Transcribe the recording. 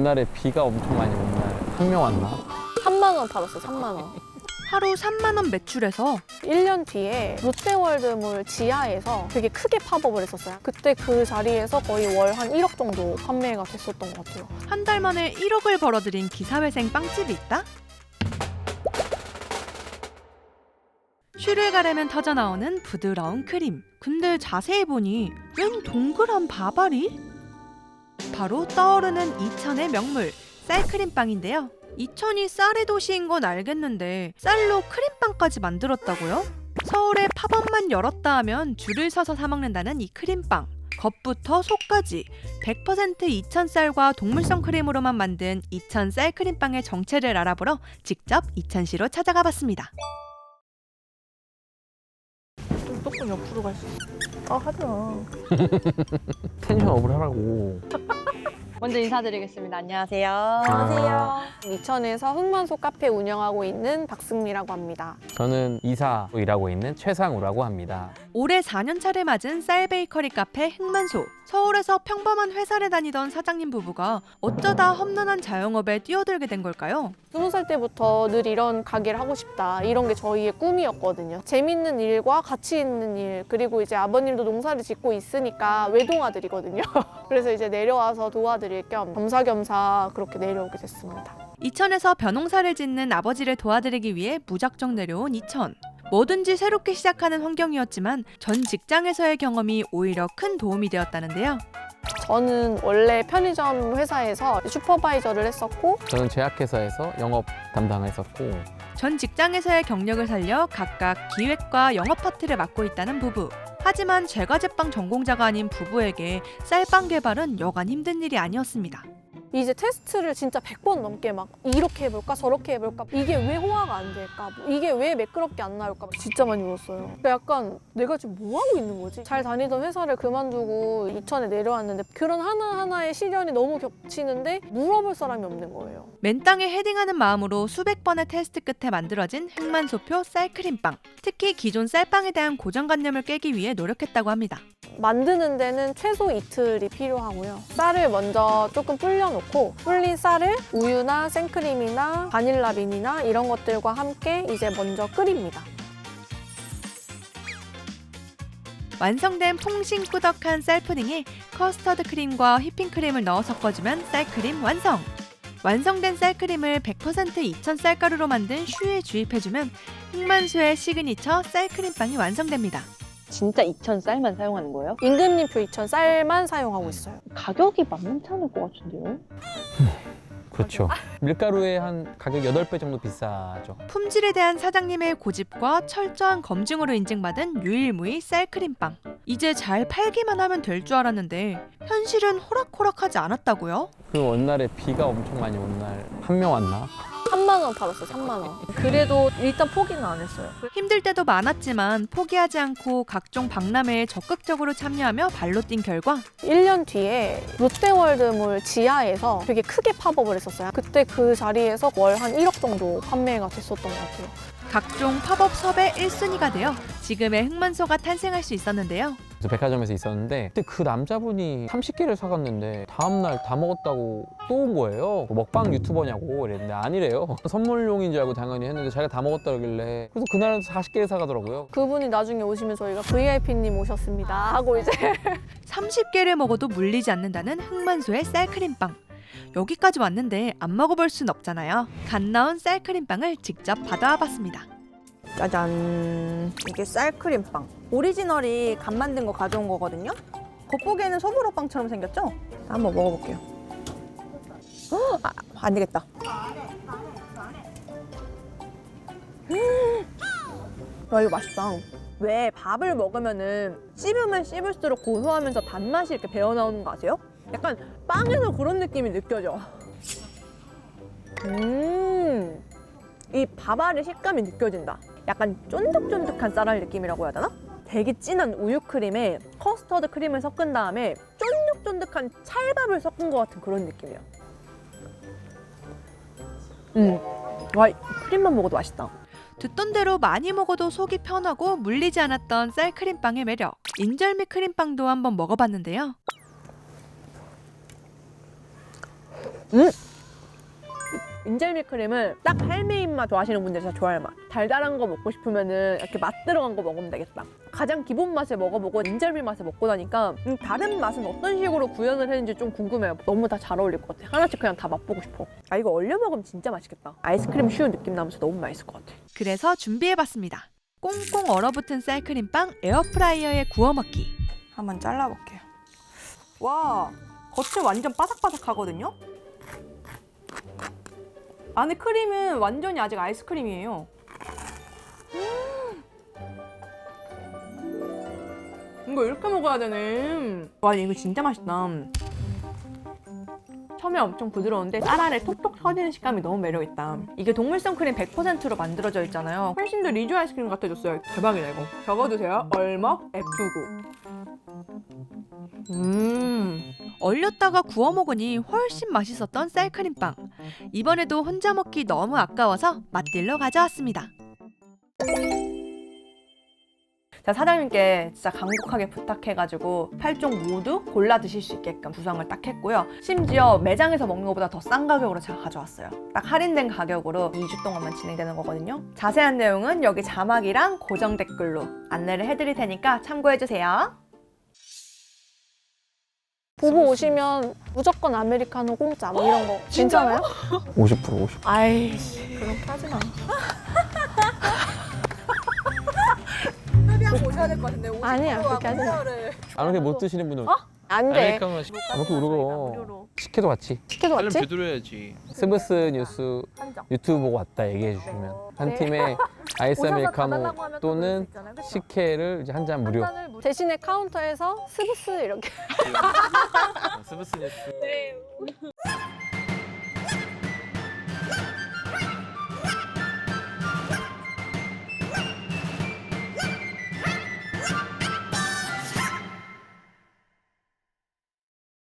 원날에 비가 엄청 많이 온 날 한 명 왔나? 3만 원 받았어, 3만 원. 하루 3만 원 매출해서 1년 뒤에 롯데월드몰 지하에서 되게 크게 팝업을 했었어요. 그때 그 자리에서 거의 월 한 1억 정도 판매가 됐었던 것 같아요. 한 달 만에 1억을 벌어들인 기사회생 빵집이 있다? 슈를 가려면 터져나오는 부드러운 크림. 근데 자세히 보니 웬 동그란 밥알이? 바로 떠오르는 이천의 명물 쌀크림빵인데요. 이천이 쌀의 도시인 건 알겠는데 쌀로 크림빵까지 만들었다고요? 서울에 팝업만 열었다 하면 줄을 서서 사 먹는다는 이 크림빵. 겉부터 속까지 100% 이천 쌀과 동물성 크림으로만 만든 이천 쌀크림빵의 정체를 알아보러 직접 이천시로 찾아가 봤습니다. 조금 옆으로 갈 수 있어. 하지 마. 텐션 업을 하라고. 먼저 인사드리겠습니다. 안녕하세요. 안녕하세요. 이천에서 흑만소 카페 운영하고 있는 박승미라고 합니다. 저는 이사로 일하고 있는 최상우라고 합니다. 올해 4년 차를 맞은 쌀 베이커리 카페 흑만소. 서울에서 평범한 회사를 다니던 사장님 부부가 어쩌다 험난한 자영업에 뛰어들게 된 걸까요? 20살 때부터 늘 이런 가게를 하고 싶다. 이런 게 저희의 꿈이었거든요. 재밌는 일과 가치 있는 일, 그리고 이제 아버님도 농사를 짓고 있으니까 외동아들이거든요. 그래서 이제 내려와서 도와드릴 겸 겸사겸사 그렇게 내려오게 됐습니다. 이천에서 벼농사를 짓는 아버지를 도와드리기 위해 무작정 내려온 이천. 뭐든지 새롭게 시작하는 환경이었지만 전 직장에서의 경험이 오히려 큰 도움이 되었다는데요. 저는 원래 편의점 회사에서 슈퍼바이저를 했었고 저는 제약회사에서 영업 담당했었고 전 직장에서의 경력을 살려 각각 기획과 영업 파트를 맡고 있다는 부부. 하지만 제과제빵 전공자가 아닌 부부에게 쌀빵 개발은 여간 힘든 일이 아니었습니다. 이제 테스트를 진짜 100번 넘게 막 이렇게 해볼까 저렇게 해볼까 이게 왜 호화가 안 될까 이게 왜 매끄럽게 안 나올까 진짜 많이 울었어요. 그러니까 약간 내가 지금 뭐 하고 있는 거지? 잘 다니던 회사를 그만두고 이천에 내려왔는데 그런 하나하나의 시련이 너무 겹치는데 물어볼 사람이 없는 거예요. 맨땅에 헤딩하는 마음으로 수백 번의 테스트 끝에 만들어진 흑만소표 쌀크림빵. 특히 기존 쌀빵에 대한 고정관념을 깨기 위해 노력했다고 합니다. 만드는 데는 최소 이틀이 필요하고요. 쌀을 먼저 조금 불려놓고 불린 쌀을 우유나 생크림이나 바닐라빈이나 이런 것들과 함께 이제 먼저 끓입니다. 완성된 퐁신꾸덕한 쌀푸딩에 커스터드 크림과 휘핑크림을 넣어 섞어주면 쌀크림 완성! 완성된 쌀크림을 100% 이천 쌀가루로 만든 슈에 주입해주면 흑만소의 시그니처 쌀크림빵이 완성됩니다. 진짜 이천 쌀만 사용하는 거예요? 임금님표 이천 쌀만 사용하고 있어요. 가격이 만만치 않을 것 같은데요? 그렇죠. 밀가루의 한 가격 8배 정도 비싸죠. 품질에 대한 사장님의 고집과 철저한 검증으로 인증받은 유일무이 쌀크림빵. 이제 잘 팔기만 하면 될 줄 알았는데 현실은 호락호락하지 않았다고요? 그 원날에 비가 엄청 많이 온 날 한 명 왔나? 3만 원 받았어, 3만 원. 그래도 일단 포기는 안 했어요. 힘들 때도 많았지만 포기하지 않고 각종 박람회에 적극적으로 참여하며 발로 뛴 결과 1년 뒤에 롯데월드몰 지하에서 되게 크게 팝업을 했었어요. 그때 그 자리에서 월 한 1억 정도 판매가 됐었던 것 같아요. 각종 팝업 섭외 1순위가 되어 지금의 흑만소가 탄생할 수 있었는데요. 그래서 백화점에서 있었는데 그때 그 남자분이 30개를 사갔는데 다음날 다 먹었다고 또 온 거예요. 먹방 유튜버냐고 이랬는데 아니래요. 선물용인 줄 알고 당연히 했는데 자기가 다 먹었다 그러길래 그래서 그날은 40개를 사가더라고요. 그분이 나중에 오시면 저희가 VIP님 오셨습니다 하고 이제 30개를 먹어도 물리지 않는다는 흑만소의 쌀크림빵. 여기까지 왔는데 안 먹어볼 순 없잖아요. 갓 나온 쌀크림빵을 직접 받아와 봤습니다. 짜잔, 이게 쌀크림빵. 오리지널이 갓 만든 거 가져온 거거든요. 겉보기에는 소보로빵처럼 생겼죠? 한번 먹어볼게요. 안 되겠다. 와, 이거 맛있다. 왜 밥을 먹으면은 씹으면 씹을수록 고소하면서 단맛이 이렇게 배어나오는 거 아세요? 약간 빵에서 그런 느낌이 느껴져. 이 밥알의 식감이 느껴진다. 약간 쫀득쫀득한 쌀알 느낌이라고 해야 되나? 되게 진한 우유 크림에 커스터드 크림을 섞은 다음에 쫀득쫀득한 찰밥을 섞은 것 같은 그런 느낌이야. 와, 크림만 먹어도 맛있다. 듣던 대로 많이 먹어도 속이 편하고 물리지 않았던 쌀크림빵의 매력. 인절미 크림빵도 한번 먹어봤는데요. 인절미 크림은 딱 할매 입맛 좋아하시는 분들이 진짜 좋아할 맛. 달달한 거 먹고 싶으면은 이렇게 맛 들어간 거 먹으면 되겠다. 가장 기본 맛을 먹어보고 인절미 맛을 먹고 나니까 다른 맛은 어떤 식으로 구현을 했는지 좀 궁금해요. 너무 다 잘 어울릴 것 같아. 하나씩 그냥 다 맛보고 싶어. 아 이거 얼려 먹으면 진짜 맛있겠다. 아이스크림 슈 느낌 나면서 너무 맛있을 것 같아. 그래서 준비해봤습니다. 꽁꽁 얼어붙은 쌀크림빵 에어프라이어에 구워 먹기. 한번 잘라볼게요. 와, 겉은 완전 바삭바삭하거든요? 안에 크림은 완전히 아직 아이스크림이에요. 이거 이렇게 먹어야 되네. 와, 이거 진짜 맛있다. 처음에 엄청 부드러운데 쌀알에 톡톡 터지는 식감이 너무 매력있다. 이게 동물성 크림 100%로 만들어져 있잖아요. 훨씬 더 리조 아이스크림 같아졌어요. 대박이다 이거. 적어두세요. 얼먹 F9. 얼렸다가 구워 먹으니 훨씬 맛있었던 쌀크림빵. 이번에도 혼자 먹기 너무 아까워서 맛딜러 가져왔습니다. 자, 사장님께 진짜 강력하게 부탁해가지고 8종 모두 골라 드실 수 있게끔 구성을 딱 했고요. 심지어 매장에서 먹는 것보다 더 싼 가격으로 제가 가져왔어요. 딱 할인된 가격으로 2주 동안만 진행되는 거거든요. 자세한 내용은 여기 자막이랑 고정 댓글로 안내를 해드릴 테니까 참고해주세요. 보고 오시면 무조건 아메리카노 공짜 뭐 이런 거 괜찮아요? 50%. 아이씨 그렇게 하지 마. 오셔야 될 것 같은데. 아니야 그렇게 하지 마. 아무렇게 못 드시는 분은 안돼 아메리카노 이렇게 우르고 식혜도 같이 시켜도 촬영 맞지? 되돌려야지. 스브스 뉴스 유튜브 보고 왔다 얘기해 주시면 한 팀에 아이스 아메리카노 또는 식혜를 이제 한 잔 무료. 대신에 카운터에서 스브스 이렇게 스브스 뉴스.